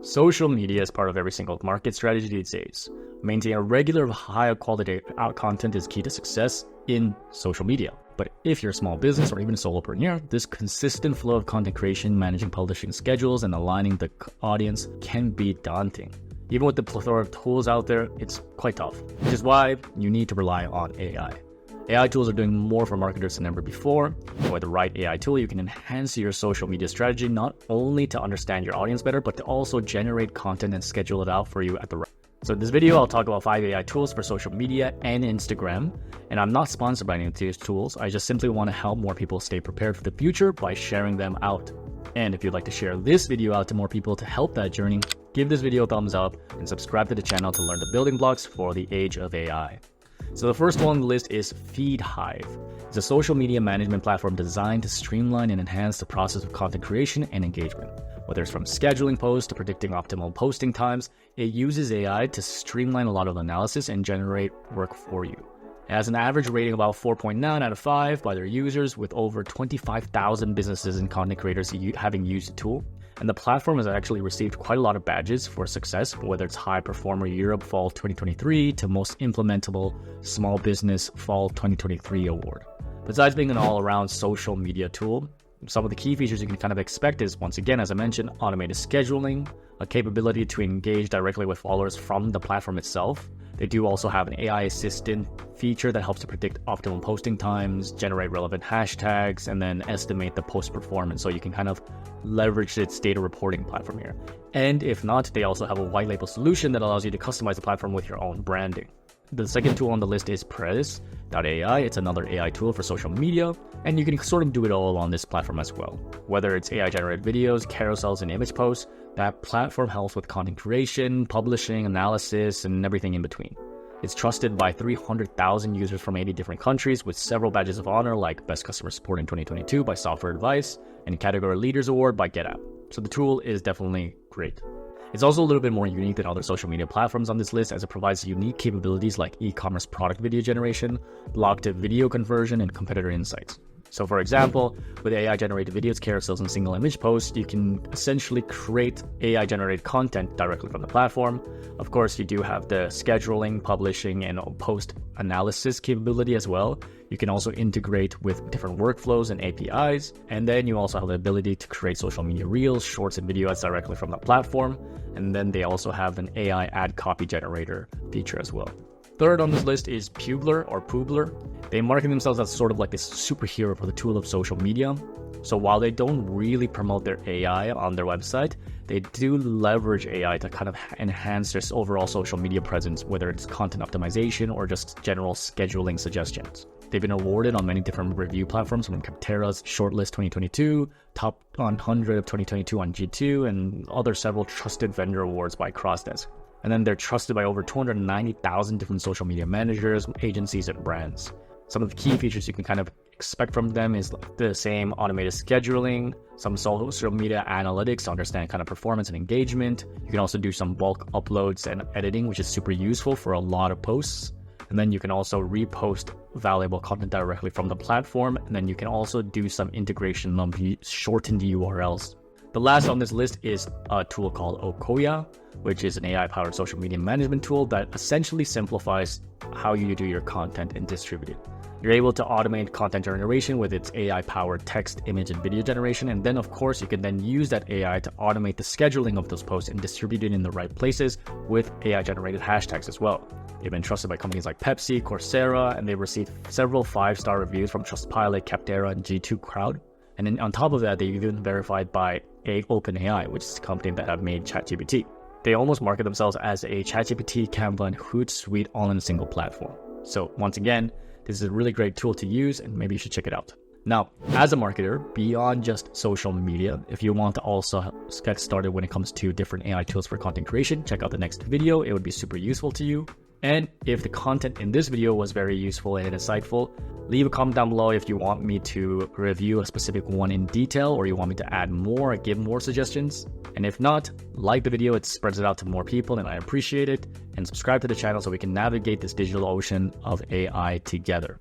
Social media is part of every single market strategy these days. Maintaining a regular high quality content is key to success in social media. But if you're a small business or even a solopreneur, this consistent flow of content creation, managing publishing schedules, and aligning the audience can be daunting. Even with the plethora of tools out there, it's quite tough, which is why you need to rely on AI. AI tools are doing more for marketers than ever before. With the right AI tool, you can enhance your social media strategy not only to understand your audience better, but to also generate content and schedule it out for you at the right. So in this video, I'll talk about 5 AI tools for social media and Instagram. And I'm not sponsored by any of these tools. I just simply want to help more people stay prepared for the future by sharing them out. And if you'd like to share this video out to more people to help that journey, give this video a thumbs up and subscribe to the channel to learn the building blocks for the age of AI. So the first one on the list is Feedhive. It's a social media management platform designed to streamline and enhance the process of content creation and engagement. Whether it's from scheduling posts to predicting optimal posting times, it uses AI to streamline a lot of analysis and generate work for you. It has an average rating of about 4.9 out of 5 by their users, with over 25,000 businesses and content creators having used the tool. And the platform has actually received quite a lot of badges for success, whether it's High Performer Europe Fall 2023 to Most Implementable Small Business Fall 2023 award. Besides being an all-around social media tool, some of the key features you can kind of expect is, once again, as I mentioned, automated scheduling, a capability to engage directly with followers from the platform itself. They do also have an AI assistant feature that helps to predict optimal posting times, generate relevant hashtags, and then estimate the post performance. So you can kind of leverage its data reporting platform here. And if not, they also have a white label solution that allows you to customize the platform with your own branding. The second tool on the list is Predis.ai. It's another AI tool for social media, and you can sort of do it all on this platform as well. Whether it's AI-generated videos, carousels, and image posts, that platform helps with content creation, publishing, analysis, and everything in between. It's trusted by 300,000 users from 80 different countries, with several badges of honor like Best Customer Support in 2022 by Software Advice and Category Leaders Award by GetApp. So the tool is definitely great. It's also a little bit more unique than other social media platforms on this list, as it provides unique capabilities like e-commerce product video generation, blog-to-video conversion, and competitor insights. So for example, with AI-generated videos, carousels, and single image posts, you can essentially create AI-generated content directly from the platform. Of course, you do have the scheduling, publishing, and post analysis capability as well. You can also integrate with different workflows and APIs. And then you also have the ability to create social media reels, shorts, and video ads directly from the platform. And then they also have an AI ad copy generator feature as well. Third on this list is Publer. They market themselves as sort of like this superhero for the tool of social media. So while they don't really promote their AI on their website, they do leverage AI to kind of enhance their overall social media presence, whether it's content optimization or just general scheduling suggestions. They've been awarded on many different review platforms, from Capterra's Shortlist 2022, Top 100 of 2022 on G2, and other several trusted vendor awards by Crossdesk. And then they're trusted by over 290,000 different social media managers, agencies, and brands. Some of the key features you can kind of expect from them is the same automated scheduling, some social media analytics to understand kind of performance and engagement. You can also do some bulk uploads and editing, which is super useful for a lot of posts. And then you can also repost valuable content directly from the platform. And then you can also do some integration of shortened URLs. The last on this list is a tool called Ocoya, which is an AI-powered social media management tool that essentially simplifies how you do your content and distribute it. You're able to automate content generation with its AI-powered text, image, and video generation. And then, of course, you can then use that AI to automate the scheduling of those posts and distribute it in the right places with AI-generated hashtags as well. They've been trusted by companies like Pepsi, Coursera, and they've received several 5-star reviews from Trustpilot, Capterra, and G2 Crowd. And then on top of that, they've even verified by OpenAI, which is a company that have made ChatGPT. They almost market themselves as a ChatGPT, Canva, and Hootsuite all in a single platform. So once again, this is a really great tool to use, and maybe you should check it out. Now, as a marketer, beyond just social media, if you want to also get started when it comes to different AI tools for content creation, check out the next video. It would be super useful to you. And if the content in this video was very useful and insightful, leave a comment down below if you want me to review a specific one in detail, or you want me to add more or give more suggestions. And if not, like the video, it spreads it out to more people and I appreciate it. And subscribe to the channel so we can navigate this digital ocean of AI together.